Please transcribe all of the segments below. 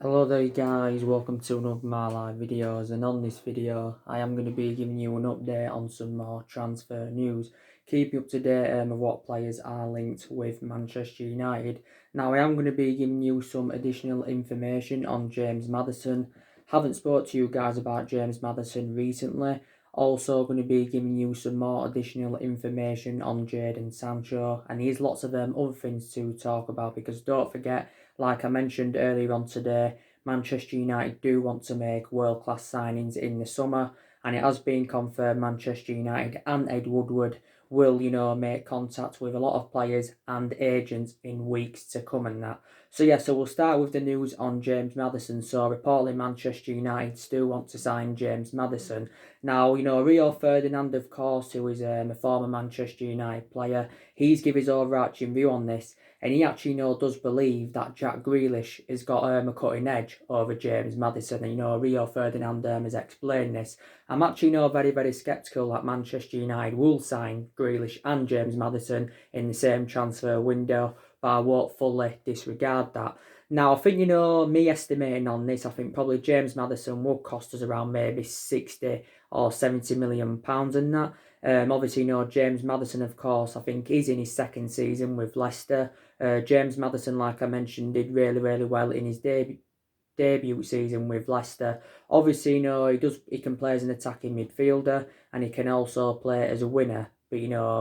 Hello there guys, welcome to another of my live videos, and on this video I am going to be giving you an update on some more transfer news. Keep you up to date of what players are linked with Manchester United. Now I am going to be giving you some additional information on James Maddison. Haven't spoke to you guys about James Maddison recently. Also going to be giving you some more additional information on Jadon Sancho, and here's lots of other things to talk about, because don't forget, like I mentioned earlier on today, Manchester United do want to make world-class signings in the summer, and it has been confirmed Manchester United and Ed Woodward will, make contact with a lot of players and agents in weeks to come and that. So we'll start with the news on James Maddison. So reportedly Manchester United still want to sign James Maddison. Now, Rio Ferdinand, of course, who is a former Manchester United player, he's given his overarching view on this, and he actually, does believe that Jack Grealish has got a cutting edge over James Maddison. And, Rio Ferdinand has explained this. I'm actually, very, very sceptical that Manchester United will sign Grealish and James Maddison in the same transfer window, but I won't fully disregard that. Now, I think, me estimating on this, I think probably James Maddison will cost us around maybe 60 or 70 million pounds in that. Obviously, James Maddison, of course, I think he's in his second season with Leicester. James Maddison, like I mentioned, did really, really well in his debut season with Leicester. Obviously, he can play as an attacking midfielder, and he can also play as a winner. But,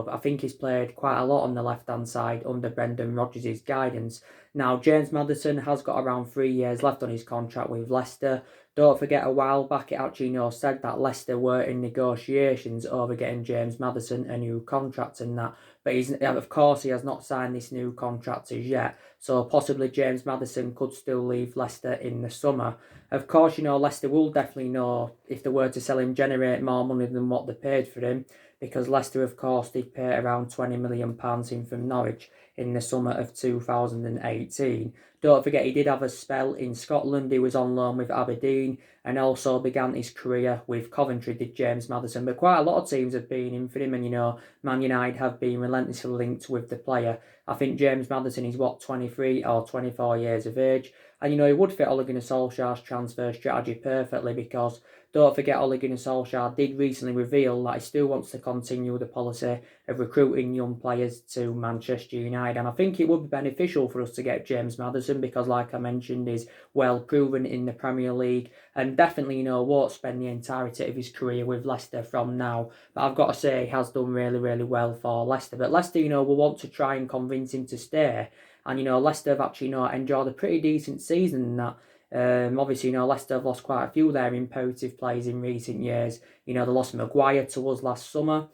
I think he's played quite a lot on the left-hand side under Brendan Rodgers' guidance. Now, James Maddison has got around 3 years left on his contract with Leicester. Don't forget, a while back it actually, said that Leicester were in negotiations over getting James Maddison a new contract and that. But of course, he has not signed this new contract as yet. So possibly James Maddison could still leave Leicester in the summer. Of course, Leicester will definitely know if they were to sell him, generate more money than what they paid for him, because Leicester, of course, did pay around £20 million in from Norwich in the summer of 2018. Don't forget, he did have a spell in Scotland. He was on loan with Aberdeen, and also began his career with Coventry, did James Maddison. But quite a lot of teams have been in for him, and, Man United have been relentlessly linked with the player. I think James Maddison is, 23 or 24 years of age. And, he would fit Ole Gunnar Solskjaer's transfer strategy perfectly, because don't forget, Ole Gunnar Solskjaer did recently reveal that he still wants to continue the policy of recruiting young players to Manchester United. And I think it would be beneficial for us to get James Maddison, because, like I mentioned, he's well proven in the Premier League, and definitely, won't spend the entirety of his career with Leicester from now. But I've got to say, he has done really, really well for Leicester. But Leicester, will want to try and convince him to stay. And, Leicester have actually, enjoyed a pretty decent season in that. Obviously, Leicester have lost quite a few of their imperative players in recent years. They lost Maguire to us last summer.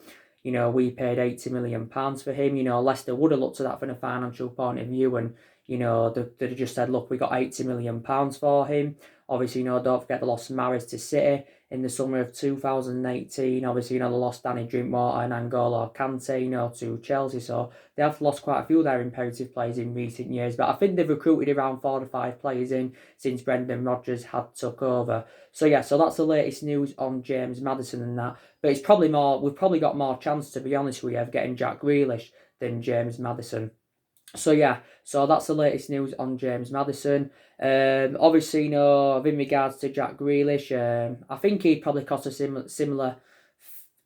We paid £80 million for him. Leicester would have looked at that from a financial point of view, and, they just said, look, we got £80 million for him. Obviously, don't forget they lost Maris to City in the summer of 2018. Obviously, they lost Danny Drinkwater and N'Golo Kante, to Chelsea. So they have lost quite a few of their imperative players in recent years. But I think they've recruited around 4 to 5 players in since Brendan Rodgers had took over. So that's the latest news on James Maddison and that. But it's probably we've probably got more chance, to be honest with you, of getting Jack Grealish than James Maddison. So that's the latest news on James Maddison. Obviously, in regards to Jack Grealish, I think he'd probably cost a similar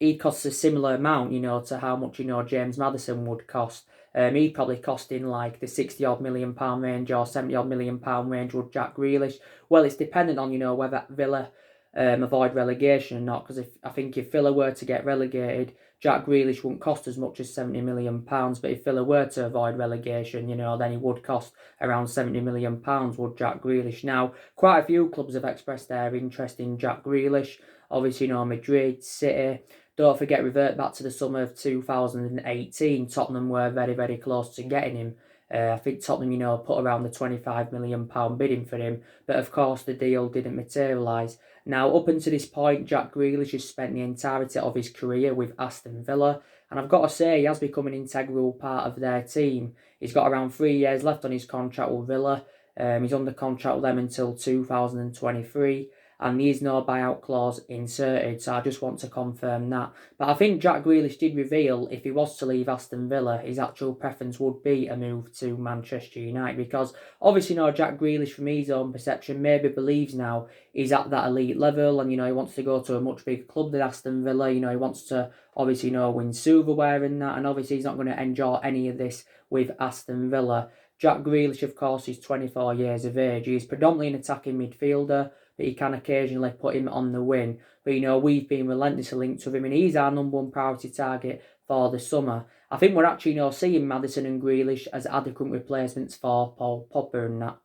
amount, to how much, James Maddison would cost. He'd probably cost in like the £60-odd million range or £70-odd million range, would Jack Grealish. Well, it's dependent on, whether Villa avoid relegation or not, because if Villa were to get relegated, Jack Grealish wouldn't cost as much as £70 million, but if Villa were to avoid relegation, then he would cost around £70 million, would Jack Grealish. Now, quite a few clubs have expressed their interest in Jack Grealish. Obviously, Madrid, City. Don't forget, revert back to the summer of 2018, Tottenham were very, very close to getting him. I think Tottenham, put around the £25 million bidding for him, but of course the deal didn't materialise. Now, up until this point, Jack Grealish has spent the entirety of his career with Aston Villa, and I've got to say, he has become an integral part of their team. He's got around 3 years left on his contract with Villa. He's under contract with them until 2023. and there is no buyout clause inserted, so I just want to confirm that. But I think Jack Grealish did reveal if he was to leave Aston Villa, his actual preference would be a move to Manchester United, because obviously, Jack Grealish, from his own perception, maybe believes now he's at that elite level, and he wants to go to a much bigger club than Aston Villa. He wants to obviously win silverware and that, and obviously he's not going to enjoy any of this with Aston Villa. Jack Grealish, of course, is 24 years of age. He's predominantly an attacking midfielder, but he can occasionally put him on the wing. But we've been relentlessly linked with him, and he's our number one priority target for the summer. I think we're actually seeing Maddison and Grealish as adequate replacements for Paul Pogba and that.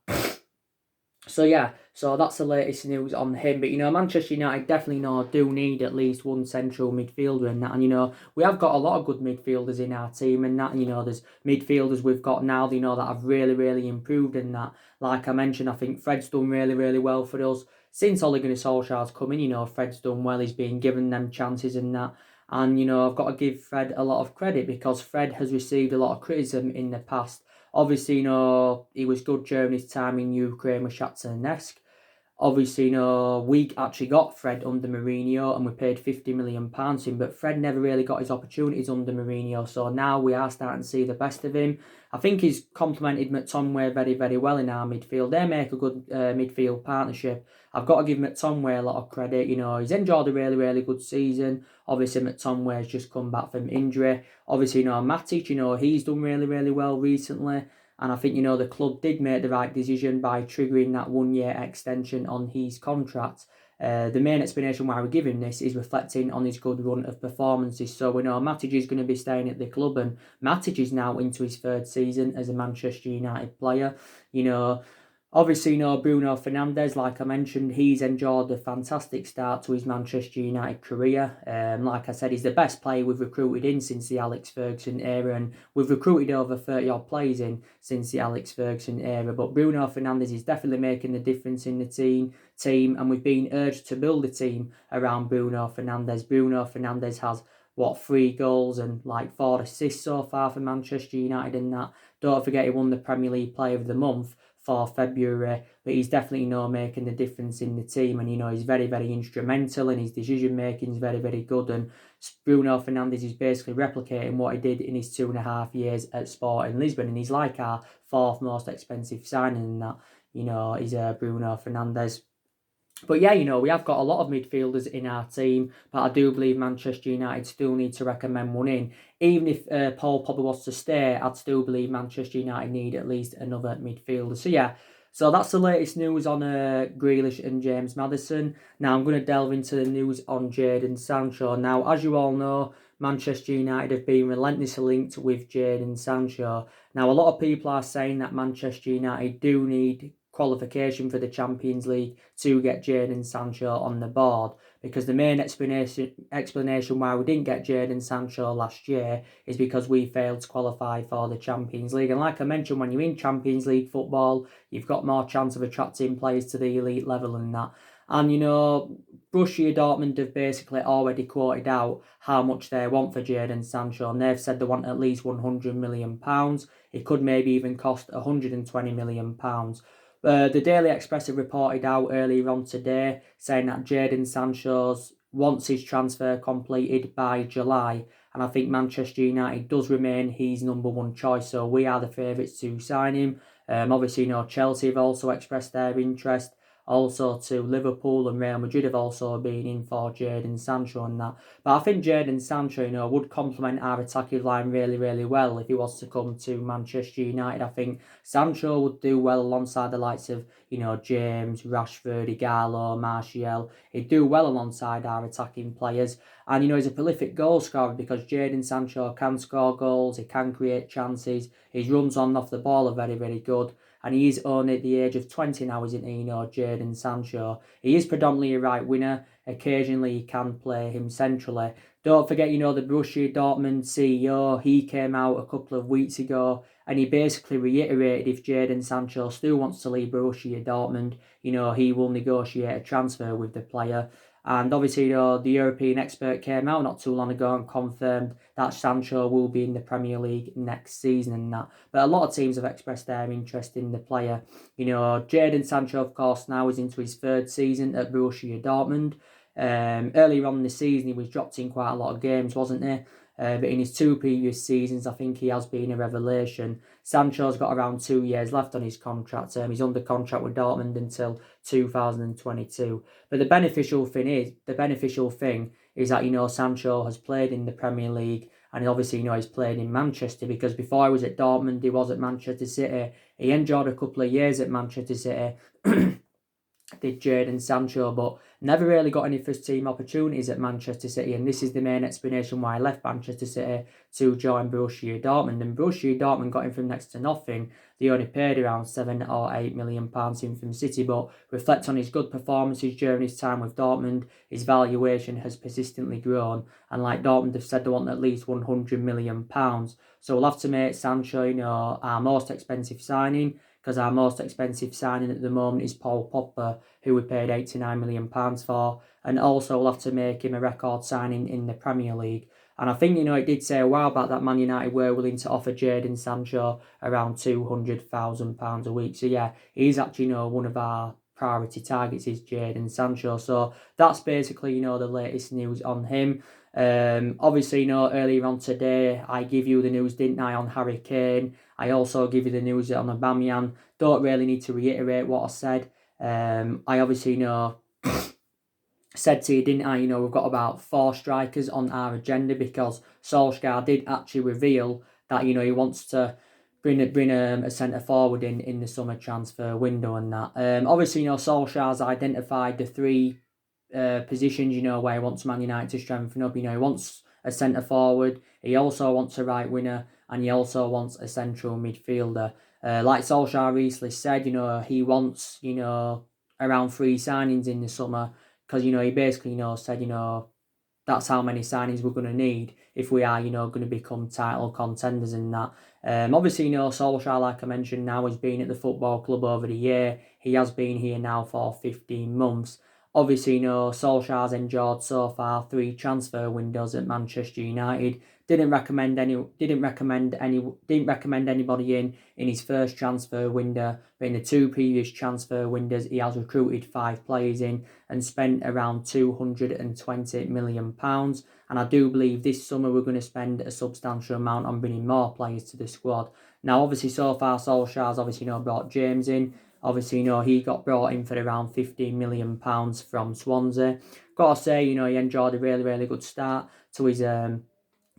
So that's the latest news on him. But Manchester United definitely do need at least one central midfielder and that. And we have got a lot of good midfielders in our team and that. And there's midfielders we've got now, that have really, really improved in that. Like I mentioned, I think Fred's done really, really well for us. Since Ole Gunnar Solskjaer's come in, Fred's done well. He's been given them chances and that. And, I've got to give Fred a lot of credit, because Fred has received a lot of criticism in the past. Obviously, he was good during his time in Ukraine with Shakhtar Donetsk. Obviously, we actually got Fred under Mourinho and we paid £50 million to him, but Fred never really got his opportunities under Mourinho, so now we are starting to see the best of him. I think he's complemented McTominay very, very well in our midfield. They make a good midfield partnership. I've got to give McTominay a lot of credit. He's enjoyed a really, really good season. Obviously, McTominay's just come back from injury. Obviously, Matic, he's done really, really well recently. And I think, the club did make the right decision by triggering that 1 year extension on his contract. The main explanation why we're giving this is reflecting on his good run of performances. So we know Matic is going to be staying at the club, and Matic is now into his third season as a Manchester United player. Obviously, Bruno Fernandes, like I mentioned, he's enjoyed a fantastic start to his Manchester United career. Like I said, he's the best player we've recruited in since the Alex Ferguson era, and we've recruited over 30-odd players in since the Alex Ferguson era. But Bruno Fernandes is definitely making the difference in the team, and we've been urged to build a team around Bruno Fernandes. Bruno Fernandes has 3 goals and 4 assists so far for Manchester United in that. Don't forget, he won the Premier League Player of the Month for February, but he's definitely making the difference in the team, and he's very, very instrumental, and his decision making is very, very good. And Bruno Fernandes is basically replicating what he did in his 2.5 years at Sporting Lisbon, and he's like our 4th most expensive signing in that. He's Bruno Fernandes. But yeah, we have got a lot of midfielders in our team, but I do believe Manchester United still need to recommend one in. Even if Paul Pogba was to stay, I'd still believe Manchester United need at least another midfielder. So that's the latest news on Grealish and James Maddison. Now I'm going to delve into the news on Jadon Sancho. Now, as you all know, Manchester United have been relentlessly linked with Jadon Sancho. Now, a lot of people are saying that Manchester United do need qualification for the Champions League to get Jadon Sancho on the board, because the main explanation why we didn't get Jadon Sancho last year is because we failed to qualify for the Champions League. And like I mentioned, when you're in Champions League football, you've got more chance of attracting players to the elite level and that. And Borussia Dortmund have basically already quoted out how much they want for Jadon Sancho, and they've said they want at least £100 million. It could maybe even cost £120 million. The Daily Express have reported out earlier on today saying that Jadon Sancho wants his transfer completed by July, and I think Manchester United does remain his number one choice, so we are the favourites to sign him. Obviously, Chelsea have also expressed their interest. Also to Liverpool and Real Madrid have also been in for Jadon Sancho and that. But I think Jadon Sancho, would complement our attacking line really, really well if he was to come to Manchester United. I think Sancho would do well alongside the likes of, James, Rashford, Igalo, Martial. He'd do well alongside our attacking players. And, he's a prolific goal scorer, because Jadon Sancho can score goals, he can create chances, his runs on and off the ball are very, very good. And he is only at the age of 20 now, isn't he, Jadon Sancho? He is predominantly a right winger. Occasionally he can play him centrally. Don't forget, the Borussia Dortmund CEO, he came out a couple of weeks ago and he basically reiterated if Jadon Sancho still wants to leave Borussia Dortmund, he will negotiate a transfer with the player. And obviously, the European expert came out not too long ago and confirmed that Sancho will be in the Premier League next season and that. But a lot of teams have expressed their interest in the player. Jadon Sancho, of course, now is into his third season at Borussia Dortmund. Earlier on in the season, he was dropped in quite a lot of games, wasn't he? But in his 2 previous seasons, I think he has been a revelation. Sancho's got around 2 years left on his contract term. He's under contract with Dortmund until 2022. But the beneficial thing is that, Sancho has played in the Premier League, and obviously, he's played in Manchester, because before he was at Dortmund, he was at Manchester City. He enjoyed a couple of years at Manchester City. Did Jadon Sancho, but never really got any first team opportunities at Manchester City, and this is the main explanation why I left Manchester City to join Borussia Dortmund. And Borussia Dortmund got him from next to nothing. They only paid around £7 or £8 million in from City, but reflect on his good performances during his time with Dortmund, his valuation has persistently grown, and like Dortmund have said, they want at least £100 million. So we'll have to make Sancho, our most expensive signing, because our most expensive signing at the moment is Paul Pogba, who we paid £89 million for, and also we'll have to make him a record signing in the Premier League. And I think, it did say a while back that Man United were willing to offer Jadon Sancho around £200,000 a week. So yeah, he's actually, one of our priority targets is Jadon Sancho. So that's basically, the latest news on him. Obviously, earlier on today, I give you the news, didn't I, on Harry Kane. I also give you the news on Aubameyang. Don't really need to reiterate what I said. I obviously said to you, didn't I, we've got about 4 strikers on our agenda, because Solskjaer did actually reveal that, he wants to bring a centre forward in the summer transfer window and that. Obviously, Solskjaer's identified the 3 positions, where he wants Man United to strengthen up. He wants a centre forward, he also wants a right winger, and he also wants a central midfielder. Like Solskjaer recently said, he wants, around 3 signings in the summer, because, he basically, said, that's how many signings we're going to need if we are, going to become title contenders and that. Obviously, Solskjaer, like I mentioned, now has been at the football club over the year. He has been here now for 15 months. Obviously, Solskjaer's enjoyed so far 3 transfer windows at Manchester United. Didn't recommend anybody in his first transfer window, but in the 2 previous transfer windows, he has recruited 5 players in and spent around £220 million. And I do believe this summer we're going to spend a substantial amount on bringing more players to the squad. Now, obviously, so far, Solskjaer's obviously brought James in. Obviously, he got brought in for around £15 million from Swansea. Got to say, he enjoyed a really, really good start to his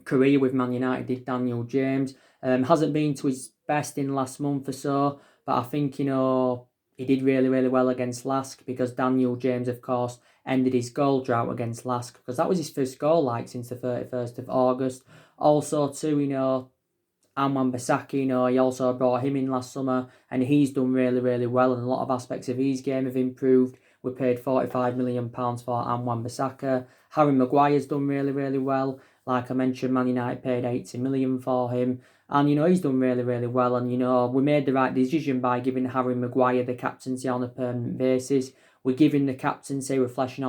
career with Man United, did Daniel James. Hasn't been to his best in the last month or so, but I think, he did really, really well against Lask, because Daniel James, of course, ended his goal drought against Lask, because that was his first goal, since the 31st of August. Also, too, Wan-Bissaka, he also brought him in last summer, and he's done really, really well, and a lot of aspects of his game have improved. We paid £45 million for Wan-Bissaka. Harry Maguire's done really, really well. Like I mentioned, Man United paid £80 million for him. And, he's done really, really well. And, we made the right decision by giving Harry Maguire the captaincy on a permanent basis. We're giving the captaincy reflecting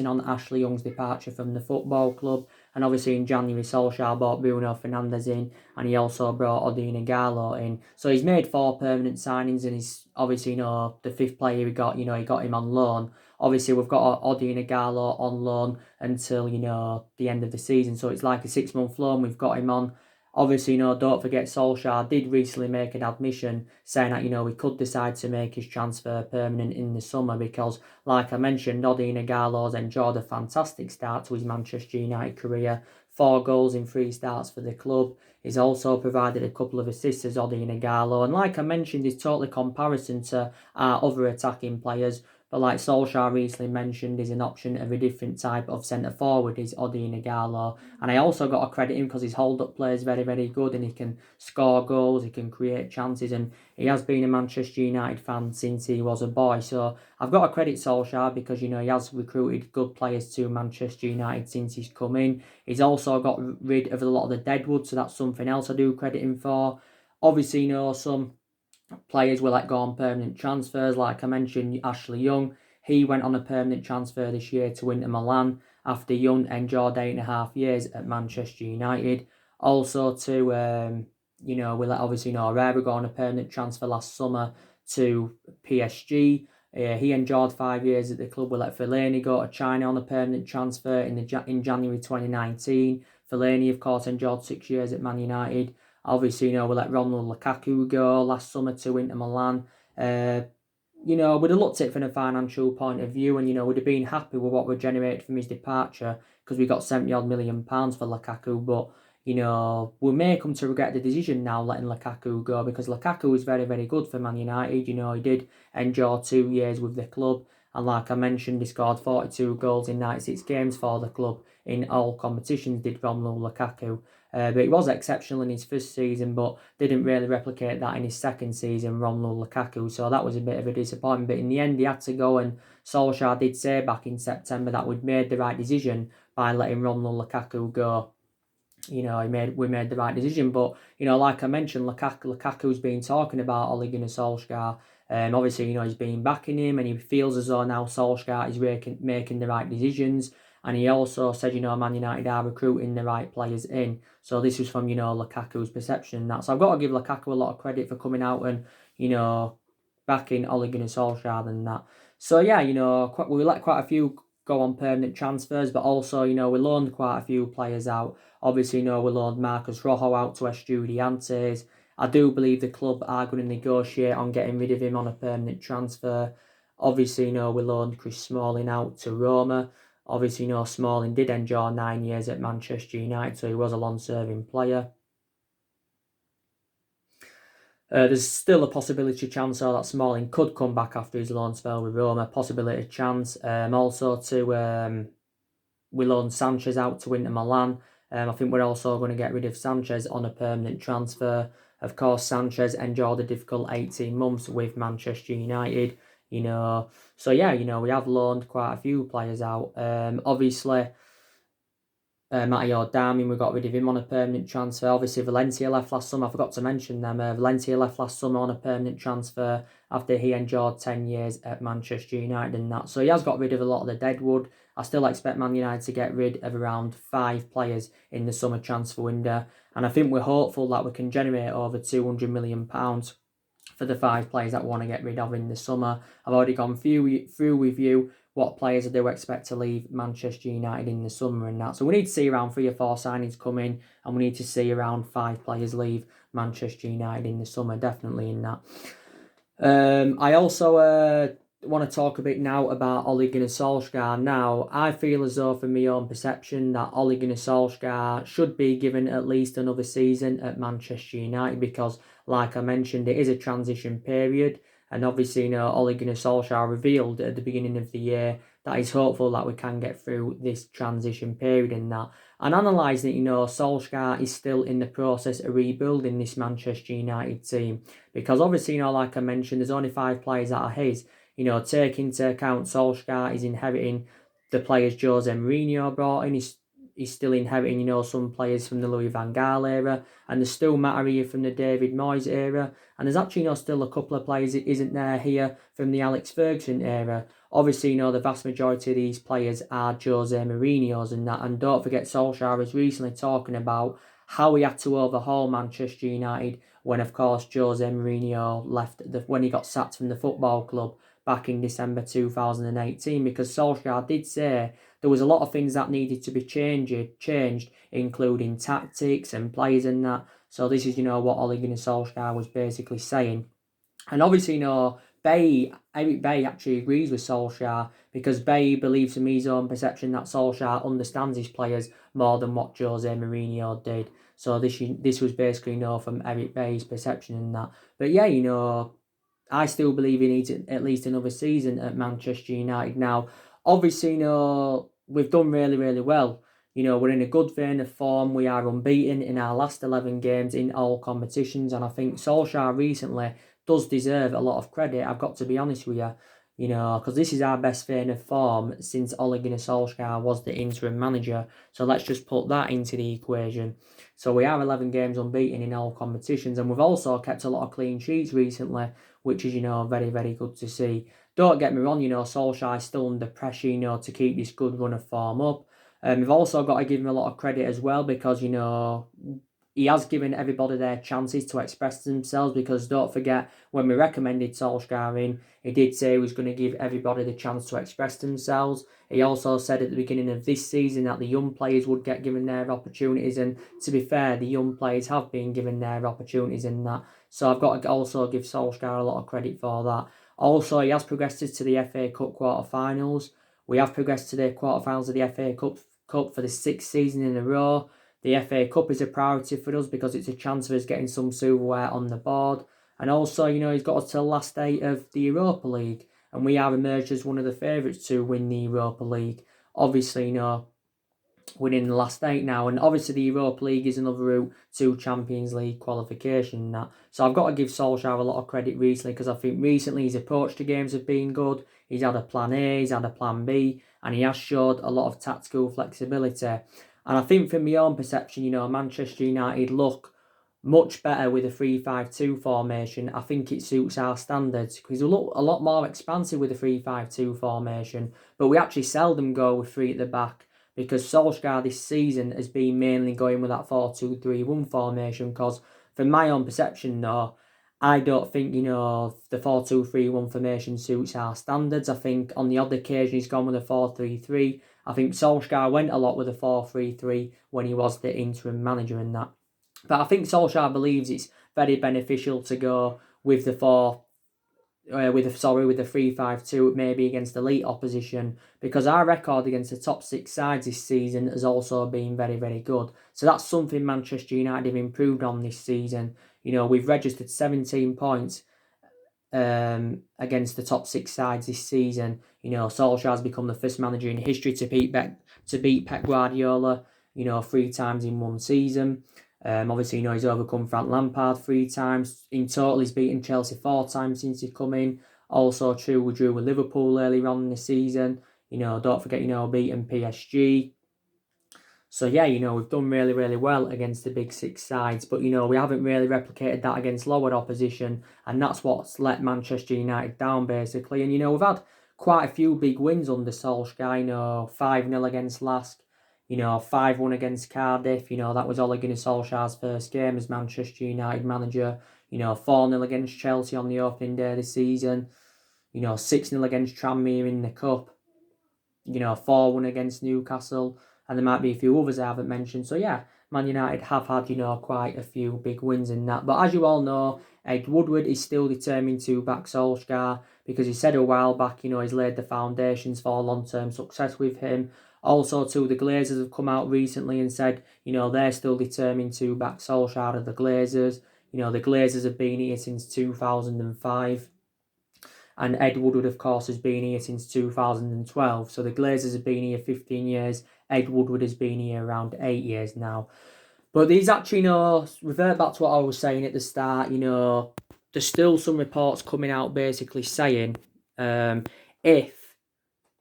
on Ashley Young's departure from the football club. And obviously in January, Solskjaer brought Bruno Fernandes in, and he also brought Odion Ighalo in. So he's made 4 permanent signings, and he's obviously, the 5th player he got, he got him on loan. Obviously, we've got Odion Ighalo on loan until, the end of the season. So it's like a 6-month loan we've got him on. Obviously, don't forget, Solskjaer did recently make an admission saying that, we could decide to make his transfer permanent in the summer, because, like I mentioned, Odion Ighalo's enjoyed a fantastic start to his Manchester United career. 4 goals in 3 starts for the club. He's also provided a couple of assists as Odion Ighalo. And like I mentioned, he's totally comparison to our other attacking players. But like Solskjaer recently mentioned, is an option of a different type of centre-forward is Odion Ighalo. And I also got to credit him because his hold-up play is very, very good, and he can score goals, he can create chances, and he has been a Manchester United fan since he was a boy. So I've got to credit Solskjaer because, he has recruited good players to Manchester United since he's come in. He's also got rid of a lot of the deadwood, so that's something else I do credit him for. Obviously, some players will let go on permanent transfers. Like I mentioned, Ashley Young, He went on a permanent transfer this year to Inter Milan after Young endured 8.5 years at Manchester United. Also to, we obviously know Herrera got on a permanent transfer last summer to PSG. He endured 5 years at the club. We let Fellaini go to China on a permanent transfer in January 2019. Fellaini, of course, endured 6 years at Man United. Obviously, we let Romelu Lukaku go last summer to Inter Milan. We'd have looked at it from a financial point of view, and we'd have been happy with what we generated from his departure because we got £70 million for Lukaku. But we may come to regret the decision now letting Lukaku go, because Lukaku was very, very good for Man United. He did endure 2 years with the club, and like I mentioned, he scored 42 goals in 96 games for the club in all competitions, did Romelu Lukaku. But he was exceptional in his first season, but didn't really replicate that in his second season, Romelu Lukaku. So that was a bit of a disappointment. But in the end, he had to go, and Solskjaer did say back in September that we'd made the right decision by letting Romelu Lukaku go. We made the right decision. But, like I mentioned, Lukaku's been talking about Ole Gunnar Solskjaer. Obviously, he's been backing him, and he feels as though now Solskjaer is making the right decisions. And he also said, Man United are recruiting the right players in. So this was from, Lukaku's perception and that. So I've got to give Lukaku a lot of credit for coming out and, backing Ole Gunnar Solskjaer and that. So yeah, we let quite a few go on permanent transfers, but also, we loaned quite a few players out. Obviously, we loaned Marcos Rojo out to Estudiantes. I do believe the club are going to negotiate on getting rid of him on a permanent transfer. Obviously, we loaned Chris Smalling out to Roma. Obviously, Smalling did endure 9 years at Manchester United, so he was a long-serving player. There's still a possibility chance that Smalling could come back after his loan spell with Roma. Possibility chance. Also we loaned Sanchez out to Inter Milan. I think we're also going to get rid of Sanchez on a permanent transfer. Of course, Sanchez endured a difficult 18 months with Manchester United. So yeah, we have loaned quite a few players out. Obviously, Matteo Darmian, we got rid of him on a permanent transfer. Obviously, Valencia left last summer. I forgot to mention them. Valencia left last summer on a permanent transfer after he endured 10 years at Manchester United and that. So he has got rid of a lot of the deadwood. I still expect Man United to get rid of around 5 players in the summer transfer window. And I think we're hopeful that we can generate over £200 million for the 5 players that we want to get rid of in the summer. I've already gone through with you what players I do expect to leave Manchester United in the summer and that. So we need to see around 3 or 4 signings come in, and we need to see around 5 players leave Manchester United in the summer, definitely in that. I also want to talk a bit now about Ole Gunnar Solskjaer. Now, I feel as though, from my own perception, that Ole Gunnar Solskjaer should be given at least another season at Manchester United because, like I mentioned, it is a transition period. And obviously, Ole Gunnar Solskjaer revealed at the beginning of the year that he's hopeful that we can get through this transition period and that. And analysing it, Solskjaer is still in the process of rebuilding this Manchester United team. Because obviously, like I mentioned, there's only 5 players that are his. Take into account Solskjaer is inheriting the players Jose Mourinho brought in. He's still inheriting, some players from the Louis van Gaal era. And there's still Matt here from the David Moyes era. And there's actually, still a couple of players that isn't there here from the Alex Ferguson era. Obviously, the vast majority of these players are Jose Mourinho's and that. And don't forget, Solskjaer was recently talking about how he had to overhaul Manchester United when, of course, Jose Mourinho left when he got sacked from the football club back in December 2018, because Solskjaer did say there was a lot of things that needed to be changed, including tactics and players and that. So this is, what Ole Gunnar Solskjaer was basically saying. And obviously, Eric Bay actually agrees with Solskjaer, because Bay believes from his own perception that Solskjaer understands his players more than what Jose Mourinho did. So this was basically, from Eric Bay's perception and that. But yeah, I still believe he needs at least another season at Manchester United. Now, obviously, we've done really, really well. We're in a good vein of form. We are unbeaten in our last 11 games in all competitions. And I think Solskjaer recently does deserve a lot of credit. I've got to be honest with you, because this is our best vein of form since Ole Gunnar Solskjaer was the interim manager. So let's just put that into the equation. So we are 11 games unbeaten in all competitions, and we've also kept a lot of clean sheets recently. which is, very, very good to see. Don't get me wrong, Solskjaer is still under pressure, to keep this good run of form up. We've also got to give him a lot of credit as well because, he has given everybody their chances to express themselves, because don't forget, when we recommended Solskjaer in, he did say he was going to give everybody the chance to express themselves. He also said at the beginning of this season that the young players would get given their opportunities, and to be fair, the young players have been given their opportunities in that. So I've got to also give Solskjaer a lot of credit for that. Also, he has progressed us to the FA Cup quarter-finals. We have progressed to the quarter-finals of the FA Cup for the 6th season in a row. The FA Cup is a priority for us because it's a chance of us getting some silverware on the board. And also, he's got us to the last 8 of the Europa League. And we have emerged as one of the favourites to win the Europa League. Obviously, winning the last 8 now. And obviously the Europa League is another route to Champions League qualification and that. So I've got to give Solskjaer a lot of credit recently, because I think recently his approach to games have been good. He's had a plan A, he's had a plan B, and he has showed a lot of tactical flexibility. And I think from my own perception, Manchester United look much better with a 3-5-2 formation. I think it suits our standards because we look a lot more expansive with a 3-5-2 formation. But we actually seldom go with 3 at the back, because Solskjaer this season has been mainly going with that 4-2-3-1 formation. Because from my own perception, though, I don't think, the 4-2-3-1 formation suits our standards. I think on the odd occasion he's gone with a 4-3-3. I think Solskjaer went a lot with a 4-3-3 when he was the interim manager and that. But I think Solskjaer believes it's very beneficial to go with the 3-5-2, maybe against elite opposition, because our record against the top 6 sides this season has also been very, very good. So that's something Manchester United have improved on this season. We've registered 17 points against the top 6 sides this season. Solskjaer has become the first manager in history to beat Pep Guardiola, 3 times in one season. Obviously, he's overcome Frank Lampard 3 times. In total, he's beaten Chelsea 4 times since he's come in. Also true, we drew with Liverpool earlier on in the season. Don't forget, beating PSG. So, yeah, we've done really, really well against the big 6 sides. But, we haven't really replicated that against lower opposition. And that's what's let Manchester United down, basically. And, we've had quite a few big wins under Solskjaer. 5-0 against Lask. 5-1 against Cardiff. That was Ole Gunnar Solskjaer's first game as Manchester United manager. 4-0 against Chelsea on the opening day of the season. 6-0 against Tranmere in the Cup. 4-1 against Newcastle. And there might be a few others I haven't mentioned. So, yeah, Man United have had, quite a few big wins in that. But as you all know, Ed Woodward is still determined to back Solskjaer, because he said a while back, he's laid the foundations for long-term success with him. Also, too, the Glazers have come out recently and said, they're still determined to back Solskjaer of the Glazers. The Glazers have been here since 2005. And Ed Woodward, of course, has been here since 2012. So the Glazers have been here 15 years. Ed Woodward has been here around 8 years now. But these actually, revert back to what I was saying at the start, there's still some reports coming out basically saying if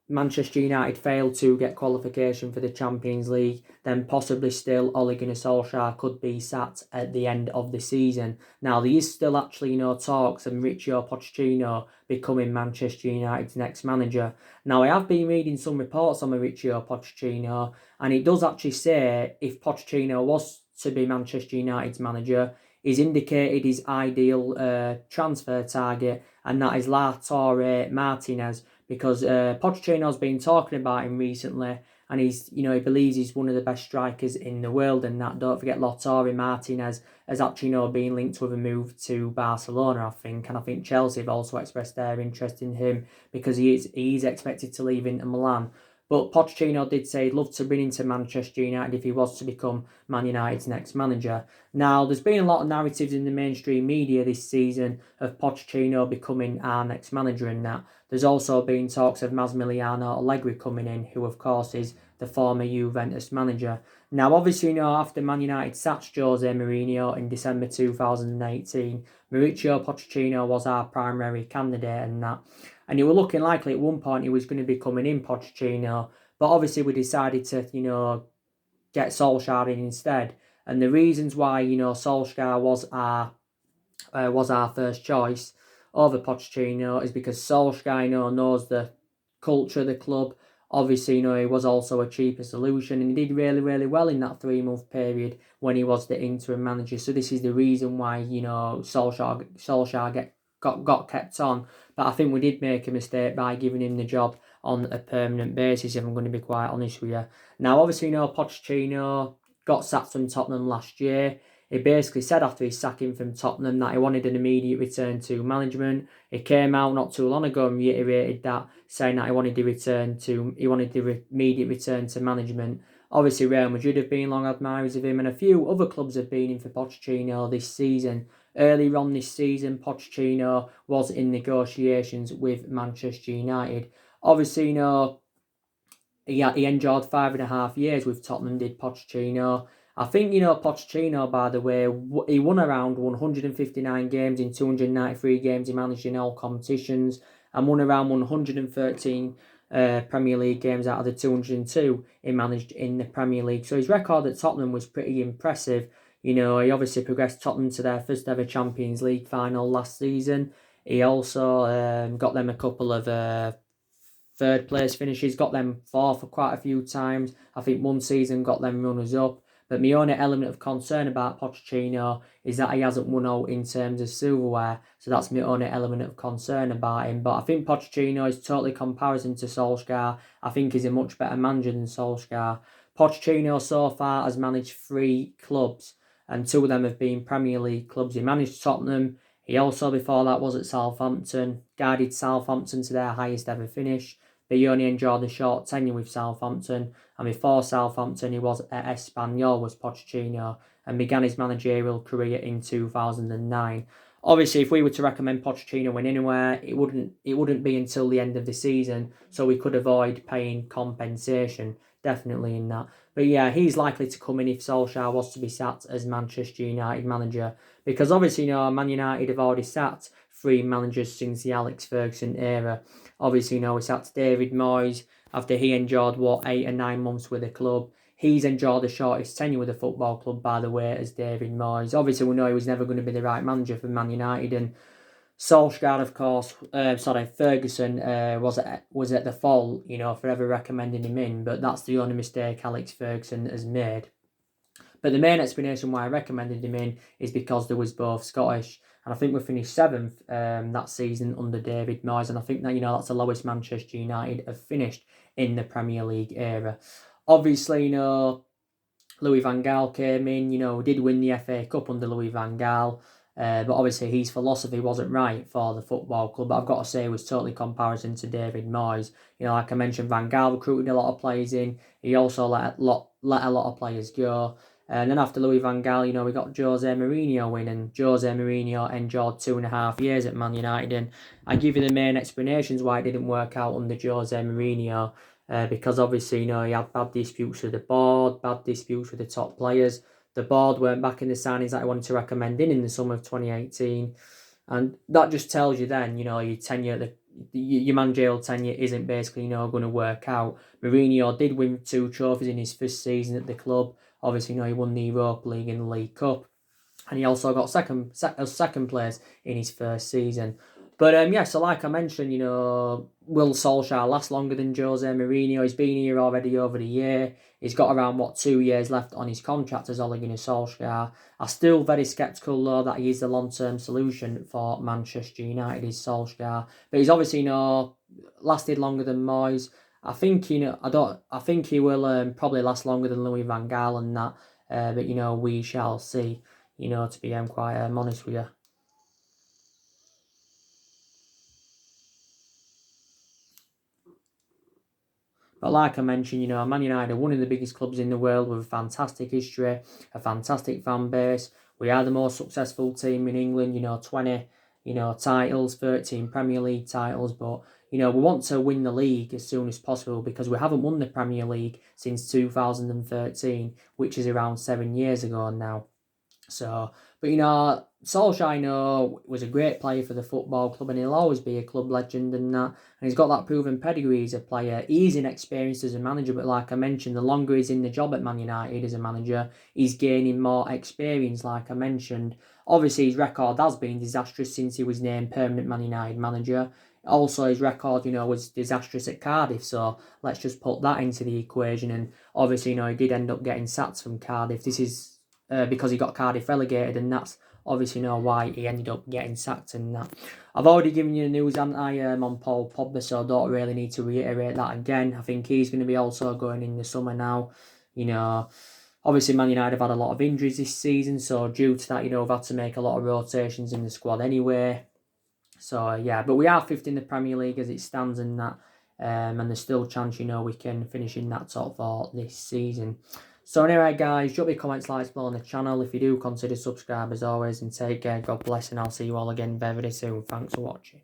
Manchester United failed to get qualification for the Champions League, then possibly still Ole Gunnar Solskjaer could be sat at the end of the season. Now, there is still actually, talks of Mauricio Pochettino becoming Manchester United's next manager. Now, I have been reading some reports on Mauricio Pochettino, and it does actually say if Pochettino was to be Manchester United's manager, he's indicated his ideal transfer target, and that is Lautaro Martinez, because Pochettino's been talking about him recently, and he's, he believes he's one of the best strikers in the world, and that, don't forget, Lautaro Martinez has actually, been linked with a move to Barcelona, I think, and I think Chelsea have also expressed their interest in him, because he is expected to leave Inter Milan. But Pochettino did say he'd love to bring him to Manchester United if he was to become Man United's next manager. Now, there's been a lot of narratives in the mainstream media this season of Pochettino becoming our next manager and that. There's also been talks of Massimiliano Allegri coming in, who of course is the former Juventus manager. Now, obviously, after Man United sacked Jose Mourinho in December 2018, Mauricio Pochettino was our primary candidate and that. And it was looking likely at one point he was going to be coming in, Pochettino. But obviously we decided to, get Solskjaer in instead. And the reasons why, Solskjaer was our first choice, over Pochettino is because Solskjaer, knows the culture of the club. Obviously, he was also a cheaper solution, and he did really, really well in that 3-month period when he was the interim manager. So this is the reason why, Solskjaer got kept on. But I think we did make a mistake by giving him the job on a permanent basis, if I'm going to be quite honest with you. Now, obviously, Pochettino got sacked from Tottenham last year. He basically said after his sacking from Tottenham that he wanted an immediate return to management. He came out not too long ago and reiterated that, saying that he wanted the immediate return to management. Obviously, Real Madrid have been long admirers of him, and a few other clubs have been in for Pochettino this season. Earlier on this season, Pochettino was in negotiations with Manchester United. Obviously, he enjoyed 5.5 years with Tottenham, did Pochettino. I think, Pochettino, by the way, he won around 159 games in 293 games he managed in all competitions, and won around 113 Premier League games out of the 202 he managed in the Premier League. So his record at Tottenham was pretty impressive. He obviously progressed Tottenham to their first ever Champions League final last season. He also got them a couple of third place finishes, got them fourth for quite a few times. I think one season got them runners up. But my only element of concern about Pochettino is that he hasn't won out in terms of silverware. So that's my only element of concern about him. But I think Pochettino is totally comparison to Solskjaer. I think he's a much better manager than Solskjaer. Pochettino so far has managed 3 clubs, and 2 of them have been Premier League clubs. He managed Tottenham. He also, before that, was at Southampton, guided Southampton to their highest ever finish. But he only enjoyed a short tenure with Southampton, and before Southampton he was at Espanyol, was Pochettino, and began his managerial career in 2009. Obviously, if we were to recommend Pochettino win anywhere, it wouldn't be until the end of the season, so we could avoid paying compensation, definitely in that. But yeah, he's likely to come in if Solskjaer was to be sacked as Manchester United manager, because obviously, Man United have already sacked 3 managers since the Alex Ferguson era. Obviously, we sacked David Moyes after he enjoyed, 8 or 9 months with the club. He's enjoyed the shortest tenure with the football club, by the way, as David Moyes. Obviously, we know he was never going to be the right manager for Man United, and Solskjaer, of course, Ferguson was at the fault, for ever recommending him in, but that's the only mistake Alex Ferguson has made. But the main explanation why I recommended him in is because they was both Scottish. And I think we finished 7th that season under David Moyes. And I think that, that's the lowest Manchester United have finished in the Premier League era. Obviously, Louis van Gaal came in, did win the FA Cup under Louis van Gaal. But obviously his philosophy wasn't right for the football club. But I've got to say it was totally comparison to David Moyes. Like I mentioned, Van Gaal recruited a lot of players in. He also let a lot of players go. And then after Louis van Gaal, we got Jose Mourinho in, and Jose Mourinho enjoyed 2.5 years at Man United. And I give you the main explanations why it didn't work out under Jose Mourinho. Because obviously, he had bad disputes with the board, bad disputes with the top players. The board weren't backing the signings that I wanted to recommend in the summer of 2018. And that just tells you then, your tenure, your managerial tenure isn't basically, going to work out. Mourinho did win 2 trophies in his first season at the club. Obviously, he won the Europa League and the League Cup. And he also got second place in his first season. But so like I mentioned, will Solskjaer last longer than Jose Mourinho? He's been here already over the year. He's got around, 2 years left on his contract as Ole Gunnar Solskjaer. I'm still very sceptical, though, that he is the long-term solution for Manchester United, is Solskjaer. But he's obviously, lasted longer than Moyes. I think, I think he will probably last longer than Louis van Gaal and that. But, we shall see, to be quite honest with you. But like I mentioned, Man United are one of the biggest clubs in the world with a fantastic history, a fantastic fan base. We are the most successful team in England, 20, titles, 13 Premier League titles. But, we want to win the league as soon as possible because we haven't won the Premier League since 2013, which is around 7 years ago now. So, but Solskjaer, I know, was a great player for the football club, and he'll always be a club legend and that. And he's got that proven pedigree as a player. He's inexperienced as a manager, but like I mentioned, the longer he's in the job at Man United as a manager, he's gaining more experience, like I mentioned. Obviously, his record has been disastrous since he was named permanent Man United manager. Also, his record, was disastrous at Cardiff, so let's just put that into the equation. And obviously, he did end up getting sacked from Cardiff. This is because he got Cardiff relegated, and that's obviously why he ended up getting sacked and that. I've already given you the news, haven't I, on Paul Pogba, so I don't really need to reiterate that again. I think he's going to be also going in the summer now. Obviously Man United have had a lot of injuries this season, so due to that, we've had to make a lot of rotations in the squad anyway. So, yeah, but we are fifth in the Premier League as it stands and that. And there's still a chance, we can finish in that top four this season. So anyway, guys, drop your comments, likes below on the channel. If you do, consider subscribe as always, and take care. God bless, and I'll see you all again very soon. Thanks for watching.